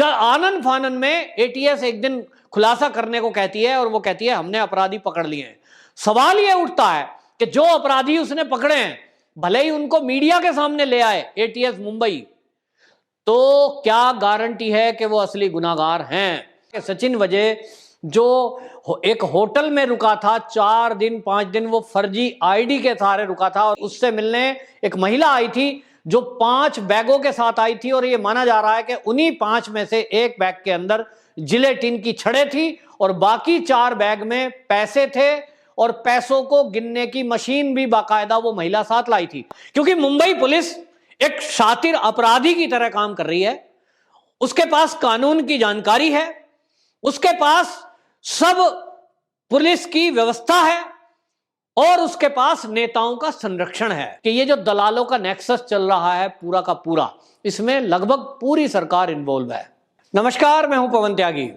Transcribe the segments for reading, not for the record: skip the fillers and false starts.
आनन फानन में एटीएस एक दिन खुलासा करने को कहती है और वो कहती है हमने अपराधी पकड़ लिए हैं। सवाल ये उठता है कि जो अपराधी उसने पकड़े हैं, भले ही उनको मीडिया के सामने ले आए एटीएस मुंबई, तो क्या गारंटी है कि वो असली गुनाहगार हैं? सचिन वजह जो एक होटल में रुका था 4 दिन 5 दिन, वो फर्जी आईडी के सहारे रुका था और उससे मिलने एक महिला आई थी जो 5 बैगों के साथ आई थी और ये माना जा रहा है कि उन्हीं 5 में से एक बैग के अंदर जिलेटिन की छड़ें थी और बाकी 4 बैग में पैसे थे और पैसों को गिनने की मशीन भी बाकायदा वो महिला साथ लाई थी। क्योंकि मुंबई पुलिस एक शातिर अपराधी की तरह काम कर रही है, उसके पास कानून की जानकारी है, उसके पास सब पुलिस की व्यवस्था है और उसके पास नेताओं का संरक्षण है कि ये जो दलालों का नेक्सस चल रहा है पूरा का पूरा, इसमें लगभग पूरी सरकार इन्वॉल्व है। नमस्कार, मैं हूं पवन त्यागी।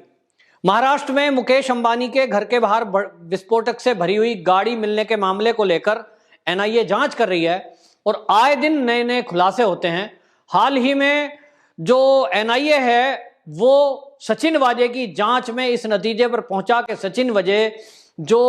महाराष्ट्र में मुकेश अंबानी के घर के बाहर विस्फोटक से भरी हुई गाड़ी मिलने के मामले को लेकर एनआईए जांच कर रही है और आए दिन नए नए खुलासे होते हैं। हाल ही में जो एनआईए है वो सचिन वाजे की जांच में इस नतीजे पर पहुंचा कि सचिन वाजे जो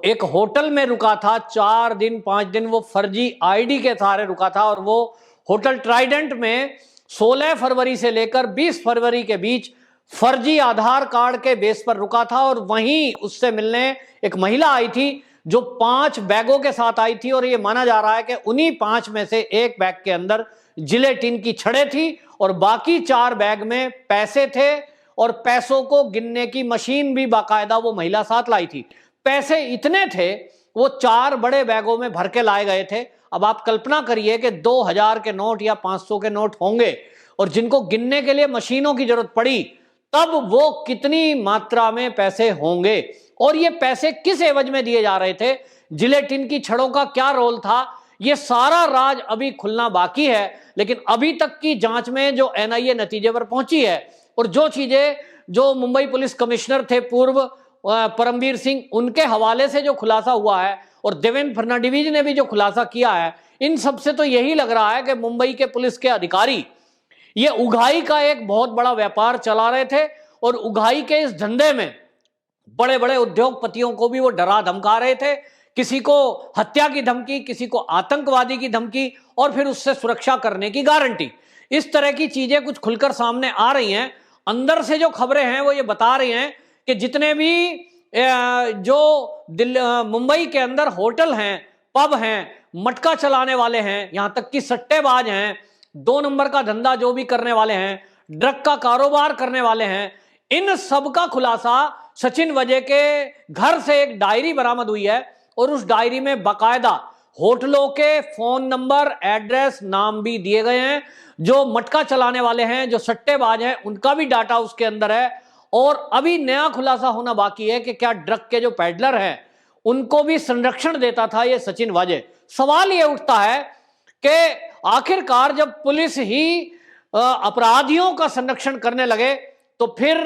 एक होटल में रुका था 4 दिन 5 दिन, वो फर्जी आईडी के सहारे रुका था और वो होटल ट्राइडेंट में 16 फरवरी से लेकर 20 फरवरी के बीच फर्जी आधार कार्ड के बेस पर रुका था और वहीं उससे मिलने एक महिला आई थी जो 5 बैगों के साथ आई थी और ये माना जा रहा है कि उन्हीं 5 में से एक बैग के अंदर जिलेटिन की छड़ें थी और बाकी 4 बैग में पैसे थे और पैसों को गिनने की मशीन भी बाकायदा वो महिला साथ लाई थी। पैसे इतने थे वो 4 बड़े बैगों में भर के लाए गए थे। अब आप कल्पना करिए कि 2000 के नोट या 500 के नोट होंगे और जिनको गिनने के लिए मशीनों की जरूरत पड़ी, तब वो कितनी मात्रा में पैसे होंगे और ये पैसे किस एवज में दिए जा रहे थे, जिलेटिन की छड़ों का क्या रोल था, ये सारा राज अभी खुलना बाकी है। लेकिन अभी तक की जांच में जो एनआईए नतीजे पर पहुंची है और जो चीजें जो मुंबई पुलिस कमिश्नर थे पूर्व परमवीर सिंह, उनके हवाले से जो खुलासा हुआ है और देवेंद्र फडणवीस ने भी जो खुलासा किया है, इन सबसे तो यही लग रहा है कि मुंबई के पुलिस के अधिकारी ये उगाही का एक बहुत बड़ा व्यापार चला रहे थे और उगाही के इस धंधे में बड़े बड़े उद्योगपतियों को भी वो डरा धमका रहे थे। किसी को हत्या की धमकी, किसी को आतंकवादी की धमकी और फिर उससे सुरक्षा करने की गारंटी। इस तरह की चीजें कुछ खुलकर सामने आ रही हैं। अंदर से जो खबरें हैं वो ये बता रही हैं कि जितने भी जो मुंबई के अंदर होटल हैं, पब हैं, मटका चलाने वाले हैं, यहां तक कि सट्टेबाज हैं, 2 नंबर का धंधा जो भी करने वाले हैं, ड्रग का कारोबार करने वाले हैं, इन सब का खुलासा सचिन वजह के घर से एक डायरी बरामद हुई है और उस डायरी में बाकायदा होटलों के फोन नंबर, एड्रेस, नाम भी दिए गए हैं। जो मटका चलाने वाले हैं, जो सट्टेबाज हैं, उनका भी डाटा उसके अंदर है और अभी नया खुलासा होना बाकी है कि क्या ड्रग के जो पैडलर हैं उनको भी संरक्षण देता था ये सचिन वाजे। सवाल ये उठता है कि आखिरकार जब पुलिस ही अपराधियों का संरक्षण करने लगे तो फिर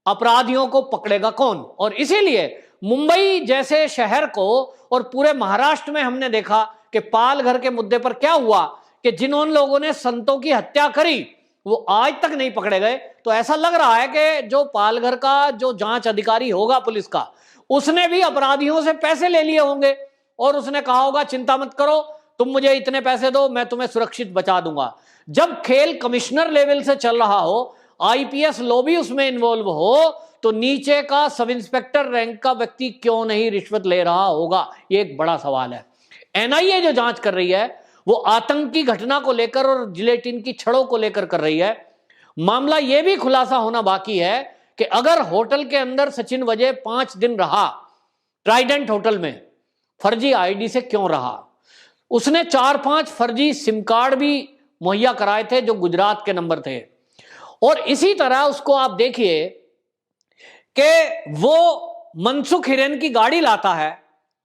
अपराधियों को पकड़ेगा कौन? और इसीलिए मुंबई जैसे शहर को और पूरे महाराष्ट्र में हमने देखा कि पालघर के मुद्दे पर क्या हुआ कि जिन लोगों ने संतों की हत्या करी वो आज तक नहीं पकड़े गए। तो ऐसा लग रहा है कि जो पालघर का जो जांच अधिकारी होगा पुलिस का, उसने भी अपराधियों से पैसे ले लिए होंगे और उसने कहा होगा चिंता मत करो, तुम मुझे इतने पैसे दो, मैं तुम्हें सुरक्षित बचा दूंगा। जब खेल कमिश्नर लेवल से चल रहा हो, आईपीएस लॉबी उसमें इन्वॉल्व हो, तो नीचे का सब इंस्पेक्टर रैंक का व्यक्ति क्यों नहीं रिश्वत ले रहा होगा? ये एक बड़ा सवाल है। एनआईए जो जांच कर रही है वो आतंकी घटना को लेकर और जिलेटिन की छड़ों को लेकर कर रही है। मामला यह भी खुलासा होना बाकी है कि अगर होटल के अंदर सचिन वजह 5 दिन रहा, ट्राइडेंट होटल में, फर्जी आईडी से क्यों रहा? उसने 4-5 फर्जी सिम कार्ड भी मुहैया कराए थे जो गुजरात के नंबर थे। और इसी तरह उसको आप देखिए कि वो मनसुख हिरेन की गाड़ी लाता है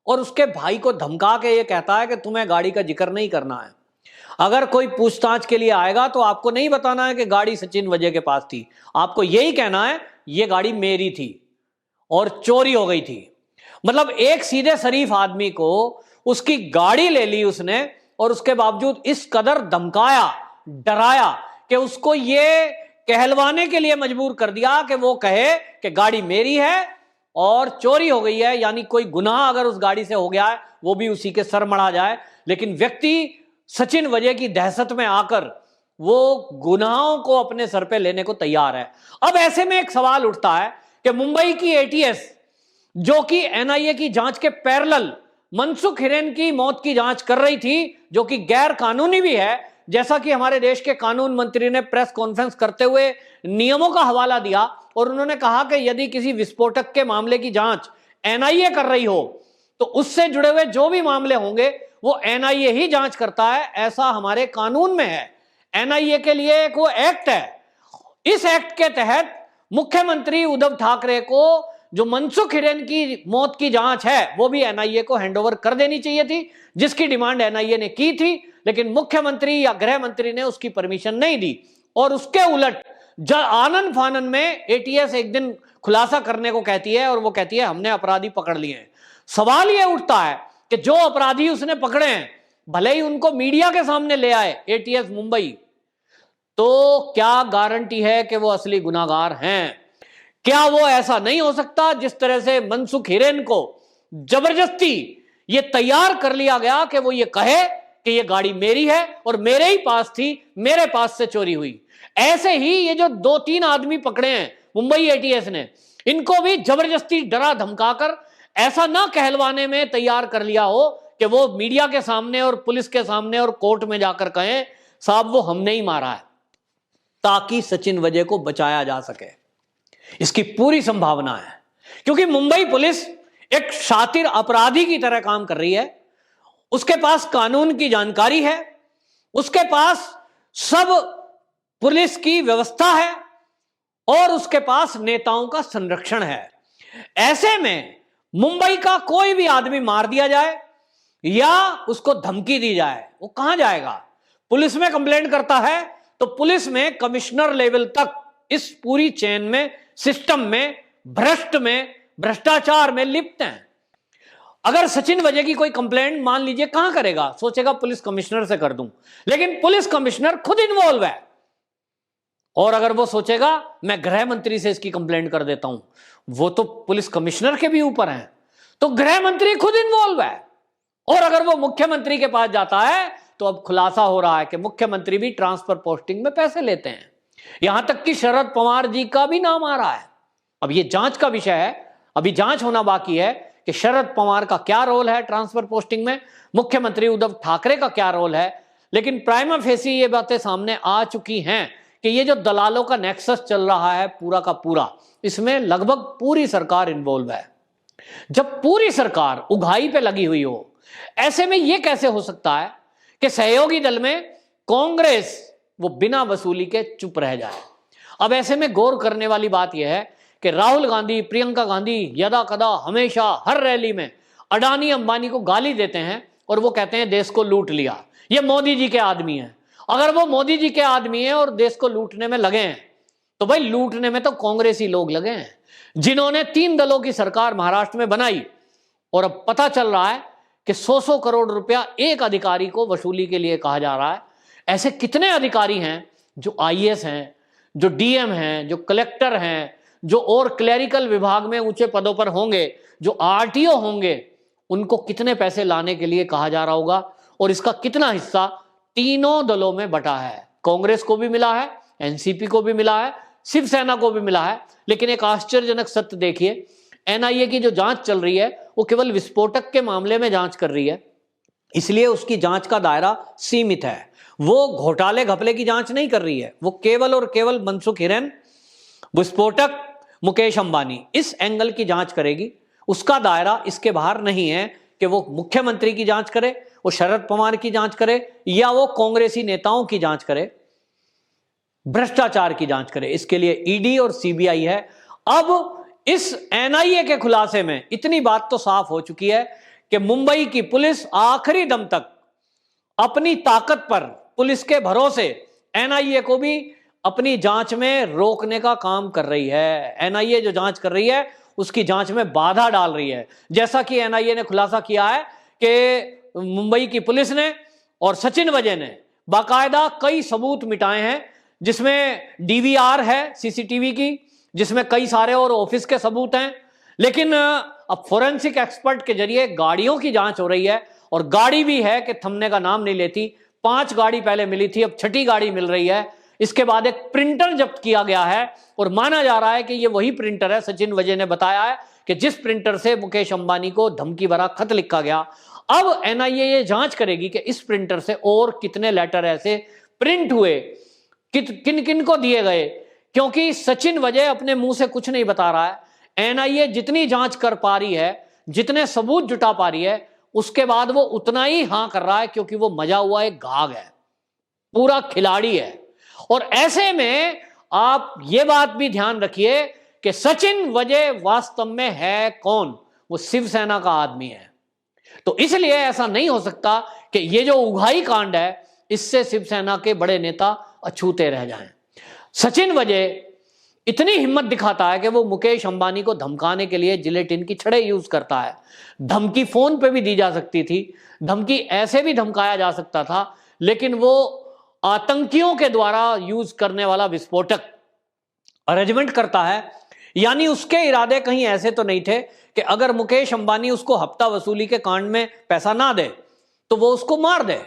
और उसके भाई को धमका के ये कहता है कि तुम्हें गाड़ी का जिक्र नहीं करना है, अगर कोई पूछताछ के लिए आएगा तो आपको नहीं बताना है कि गाड़ी सचिन वजह के पास थी, आपको यही कहना है ये गाड़ी मेरी थी और चोरी हो गई थी। मतलब एक सीधे शरीफ आदमी को उसकी गाड़ी ले ली उसने और उसके बावजूद इस कदर धमकाया, डराया कि उसको ये कहलवाने के लिए मजबूर कर दिया कि वो कहे कि गाड़ी मेरी है और चोरी हो गई है, यानी कोई गुनाह अगर उस गाड़ी से हो गया है वो भी उसी के सर मढ़ा जाए। लेकिन व्यक्ति सचिन वजह की दहशत में आकर वो गुनाहों को अपने सर पे लेने को तैयार है। अब ऐसे में एक सवाल उठता है कि मुंबई की एटीएस जो कि एनआईए की जांच के पैरेलल मनसुख हिरेन की मौत की जांच कर रही थी, जो कि गैर कानूनी भी है, जैसा कि हमारे देश के कानून मंत्री ने प्रेस कॉन्फ्रेंस करते हुए नियमों का हवाला दिया और उन्होंने कहा कि यदि किसी विस्फोटक के मामले की जांच एनआईए कर रही हो तो उससे जुड़े हुए जो भी मामले होंगे वो एनआईए ही जांच करता है, ऐसा हमारे कानून में है। एनआईए के लिए एक वो एक्ट है, इस एक्ट के तहत मुख्यमंत्री उद्धव ठाकरे को जो मनसुख हिरेन की मौत की जांच है वो भी एनआईए को हैंडओवर कर देनी चाहिए थी, जिसकी डिमांड एनआईए ने की थी, लेकिन मुख्यमंत्री या गृह मंत्री ने उसकी परमिशन नहीं दी। और उसके उलट आनन फानन में एटीएस एक दिन खुलासा करने को कहती है और वो कहती है हमने अपराधी पकड़ लिए हैं। सवाल यह उठता है कि जो अपराधी उसने पकड़े हैं, भले ही उनको मीडिया के सामने ले आए एटीएस मुंबई, तो क्या गारंटी है कि वो असली गुनाहगार हैं? क्या वो ऐसा नहीं हो सकता जिस तरह से मनसुख हिरेन को जबरदस्ती ये तैयार कर लिया गया कि वो ये कहे कि ये गाड़ी मेरी है और मेरे ही पास थी, मेरे पास से चोरी हुई। ऐसे ही ये जो 2-3 आदमी पकड़े हैं मुंबई एटीएस ने, इनको भी जबरदस्ती डरा धमकाकर ऐसा ना कहलवाने में तैयार कर लिया हो कि वो मीडिया के सामने और पुलिस के सामने और कोर्ट में जाकर कहें साहब वो हमने ही मारा है, ताकि सचिन वजह को बचाया जा सके। इसकी पूरी संभावना है, क्योंकि मुंबई पुलिस एक शातिर अपराधी की तरह काम कर रही है। उसके पास कानून की जानकारी है, उसके पास सब पुलिस की व्यवस्था है और उसके पास नेताओं का संरक्षण है। ऐसे में मुंबई का कोई भी आदमी मार दिया जाए या उसको धमकी दी जाए, वो कहां जाएगा? पुलिस में कंप्लेंट करता है तो पुलिस में कमिश्नर लेवल तक इस पूरी चेन में, सिस्टम में, भ्रष्टाचार में लिप्त हैं। अगर सचिन वजह की कोई कंप्लेंट मान लीजिए कहां करेगा? सोचेगा पुलिस कमिश्नर से कर दूं, लेकिन पुलिस कमिश्नर खुद इन्वॉल्व है। और अगर वो सोचेगा मैं गृह मंत्री से इसकी कंप्लेंट कर देता हूं, वो तो पुलिस कमिश्नर के भी ऊपर है, तो गृह मंत्री खुद इन्वॉल्व है। और अगर वो मुख्यमंत्री के पास जाता है तो अब खुलासा हो रहा है कि मुख्यमंत्री भी ट्रांसफर पोस्टिंग में पैसे लेते हैं। यहां तक कि शरद पवार जी का भी नाम आ रहा है। अब ये जांच का विषय है, अभी जांच होना बाकी है कि शरद पवार का क्या रोल है ट्रांसफर पोस्टिंग में, मुख्यमंत्री उद्धव ठाकरे का क्या रोल है। लेकिन प्राइमा फेसी ये बातें सामने आ चुकी हैं कि ये जो दलालों का नेक्सस चल रहा है पूरा का पूरा, इसमें लगभग पूरी सरकार इन्वॉल्व है। जब पूरी सरकार उघाई पे लगी हुई हो, ऐसे में यह कैसे हो सकता है कि सहयोगी दल में कांग्रेस वो बिना वसूली के चुप रह जाए? अब ऐसे में गौर करने वाली बात यह है कि राहुल गांधी, प्रियंका गांधी यदा कदा हमेशा हर रैली में अडानी अंबानी को गाली देते हैं और वो कहते हैं देश को लूट लिया, ये मोदी जी के आदमी हैं। अगर वो मोदी जी के आदमी हैं और देश को लूटने में लगे हैं, तो भाई लूटने में तो कांग्रेसी लोग लगे हैं, जिन्होंने 3 दलों की सरकार महाराष्ट्र में बनाई। और अब पता चल रहा है कि 100 करोड़ रुपया एक अधिकारी को वसूली के लिए कहा जा रहा है। ऐसे कितने अधिकारी हैं जो आईएएस हैं, जो डीएम हैं, जो कलेक्टर हैं, जो और क्लरिकल विभाग में ऊंचे पदों पर होंगे, जो आरटीओ होंगे, उनको कितने पैसे लाने के लिए कहा जा रहा होगा? और इसका कितना हिस्सा तीनों दलों में बटा है? कांग्रेस को भी मिला है, एनसीपी को भी मिला है, शिवसेना को भी मिला है। लेकिन एक आश्चर्यजनक सत्य देखिए, एनआईए की जो जांच चल रही है वो केवल विस्फोटक के मामले में जांच कर रही है, इसलिए उसकी जांच का दायरा सीमित है। वो घोटाले घपले की जांच नहीं कर रही है, वो केवल और केवल मनसुख हिरेन, विस्फोटक, मुकेश अंबानी, इस एंगल की जांच करेगी। उसका दायरा इसके बाहर नहीं है कि वो मुख्यमंत्री की जांच करे, वो शरद पवार की जांच करे या वो कांग्रेसी नेताओं की जांच करे, भ्रष्टाचार की जांच करे। इसके लिए ईडी और सीबीआई है। अब इस एनआईए के खुलासे में इतनी बात तो साफ हो चुकी है कि मुंबई की पुलिस आखिरी दम तक अपनी ताकत पर, पुलिस के भरोसे एनआईए को भी अपनी जांच में रोकने का काम कर रही है। एनआईए जो जांच कर रही है उसकी जांच में बाधा डाल रही है। जैसा कि एनआईए ने खुलासा किया है कि मुंबई की पुलिस ने और सचिन वजह ने बाकायदा कई सबूत मिटाए हैं, जिसमें डीवीआर है सीसीटीवी की, जिसमें कई सारे और ऑफिस के सबूत हैं। लेकिन अब फोरेंसिक एक्सपर्ट के जरिए गाड़ियों की जांच हो रही है, और गाड़ी भी है कि थमने का नाम नहीं लेती। 5 गाड़ी पहले मिली थी, अब 6ठी गाड़ी मिल रही है। इसके बाद एक प्रिंटर जब्त किया गया है, और माना जा रहा है कि ये वही प्रिंटर है। सचिन वजय ने बताया है कि जिस प्रिंटर से मुकेश अंबानी को धमकी भरा खत लिखा गया। अब एनआईए ये जांच करेगी कि इस प्रिंटर से और कितने लेटर ऐसे प्रिंट हुए, किन किन को दिए गए, क्योंकि सचिन वजय अपने मुंह से कुछ नहीं बता रहा है। एनआईए जितनी जांच कर पा रही है, जितने सबूत जुटा पा रही है, उसके बाद वो उतना ही हां कर रहा है, क्योंकि वो मजा हुआ एक घाघ है, पूरा खिलाड़ी है। और ऐसे में आप ये बात भी ध्यान रखिए कि सचिन वजय वास्तव में है कौन? वो शिवसेना का आदमी है। तो इसलिए ऐसा नहीं हो सकता कि ये जो उघाई कांड है, इससे शिवसेना के बड़े नेता अछूते रह जाएं। सचिन वजय इतनी हिम्मत दिखाता है कि वो मुकेश अंबानी को धमकाने के लिए जिलेटिन की छड़ें यूज करता है। धमकी फोन पे भी दी जा सकती थी, धमकी ऐसे भी धमकाया जा सकता था, लेकिन वो आतंकियों के द्वारा यूज करने वाला विस्फोटक अरेंजमेंट करता है। यानी उसके इरादे कहीं ऐसे तो नहीं थे कि अगर मुकेश अंबानी उसको हफ्ता वसूली के कांड में पैसा ना दे तो वो उसको मार दे।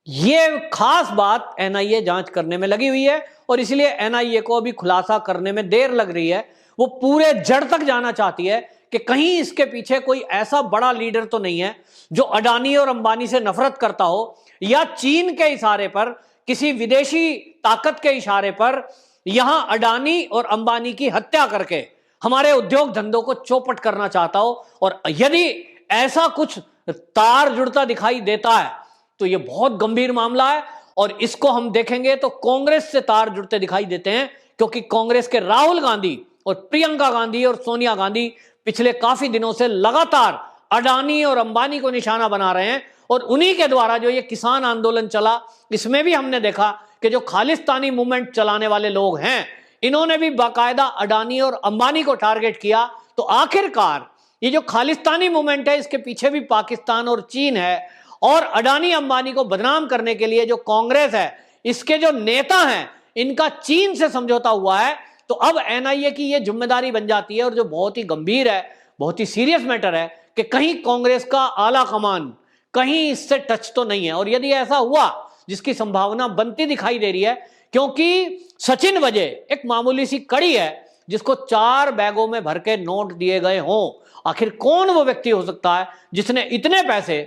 ये खास बात एनआईए जांच करने में लगी हुई है, और इसलिए एनआईए को अभी खुलासा करने में देर लग रही है। वो पूरे जड़ तक जाना चाहती है कि कहीं इसके पीछे कोई ऐसा बड़ा लीडर तो नहीं है जो अडानी और अंबानी से नफरत करता हो, या चीन के इशारे पर, किसी विदेशी ताकत के इशारे पर यहां अडानी और अंबानी की हत्या करके हमारे उद्योग धंधों को चौपट करना चाहता हो। और यदि ऐसा कुछ तार जुड़ता दिखाई देता है तो यह बहुत गंभीर मामला है, और इसको हम देखेंगे तो कांग्रेस से तार जुड़ते दिखाई देते हैं, क्योंकि कांग्रेस के राहुल गांधी और प्रियंका गांधी और सोनिया गांधी पिछले काफी दिनों से लगातार अडानी और अंबानी को निशाना बना रहे हैं। और उन्हीं के द्वारा जो ये किसान आंदोलन चला, इसमें भी हमने देखा कि जो खालिस्तानी मूवमेंट चलाने वाले लोग हैं, इन्होंने भी बाकायदा अडानी और अंबानी को टारगेट किया। तो आखिरकार ये जो खालिस्तानी मूवमेंट है, इसके पीछे भी पाकिस्तान और चीन है, और अडानी अंबानी को बदनाम करने के लिए जो कांग्रेस है, इसके जो नेता हैं, इनका चीन से समझौता हुआ है। तो अब एनआईए की ये जिम्मेदारी बन जाती है, और जो बहुत ही गंभीर है, बहुत ही सीरियस मैटर है, कि कहीं कांग्रेस का आला कमान कहीं इससे टच तो नहीं है। और यदि ऐसा हुआ, जिसकी संभावना बनती दिखाई दे रही है, क्योंकि सचिन वजय एक मामूली सी कड़ी है जिसको 4 बैगों में भर के नोट दिए गए हों। आखिर कौन वो व्यक्ति हो सकता है जिसने इतने पैसे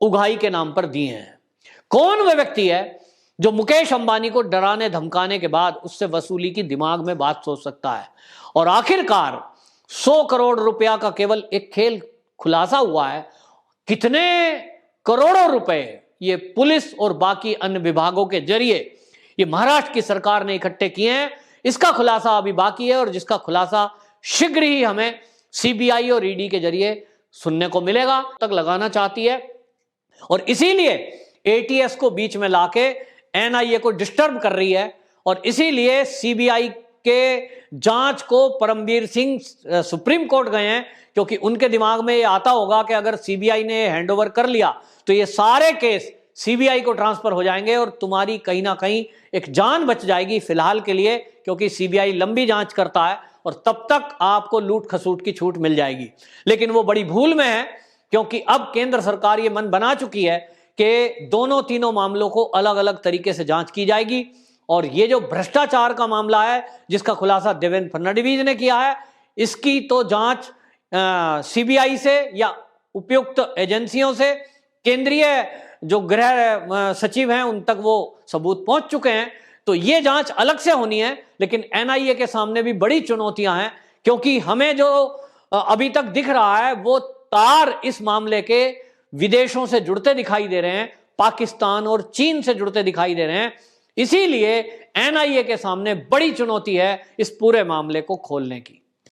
उगाही के नाम पर दिए हैं? कौन वह व्यक्ति है जो मुकेश अंबानी को डराने धमकाने के बाद उससे वसूली की दिमाग में बात सोच सकता है? और आखिरकार 100 करोड़ रुपया का केवल एक खेल खुलासा हुआ है। कितने करोड़ों रुपए ये पुलिस और बाकी अन्य विभागों के जरिए ये महाराष्ट्र की सरकार ने इकट्ठे किए हैं, इसका खुलासा अभी बाकी है, और जिसका खुलासा शीघ्र ही हमें सीबीआई और ईडी के जरिए सुनने को मिलेगा तक लगाना चाहती है। और इसीलिए एटीएस को बीच में लाके एनआईए को डिस्टर्ब कर रही है, और इसीलिए सीबीआई के जांच को परमवीर सिंह सुप्रीम कोर्ट गए हैं, क्योंकि उनके दिमाग में ये आता होगा कि अगर सीबीआई ने हैंडओवर कर लिया तो ये सारे केस सीबीआई को ट्रांसफर हो जाएंगे, और तुम्हारी कहीं ना कहीं एक जान बच जाएगी फिलहाल के लिए, क्योंकि सीबीआई लंबी जांच करता है और तब तक आपको लूट खसूट की छूट मिल जाएगी। लेकिन वो बड़ी भूल में है, क्योंकि अब केंद्र सरकार ये मन बना चुकी है कि दोनों तीनों मामलों को अलग अलग तरीके से जांच की जाएगी। और ये जो भ्रष्टाचार का मामला है, जिसका खुलासा देवेंद्र फडणवीस ने किया है, इसकी तो जांच सीबीआई से या उपयुक्त एजेंसियों से, केंद्रीय जो गृह सचिव हैं उन तक वो सबूत पहुंच चुके हैं। तो ये जांच अलग से होनी है। लेकिन एनआईए के सामने भी बड़ी चुनौतियां हैं, क्योंकि हमें जो अभी तक दिख रहा है वो तार इस मामले के विदेशों से जुड़ते दिखाई दे रहे हैं, पाकिस्तान और चीन से जुड़ते दिखाई दे रहे हैं। इसीलिए एनआईए के सामने बड़ी चुनौती है इस पूरे मामले को खोलने की।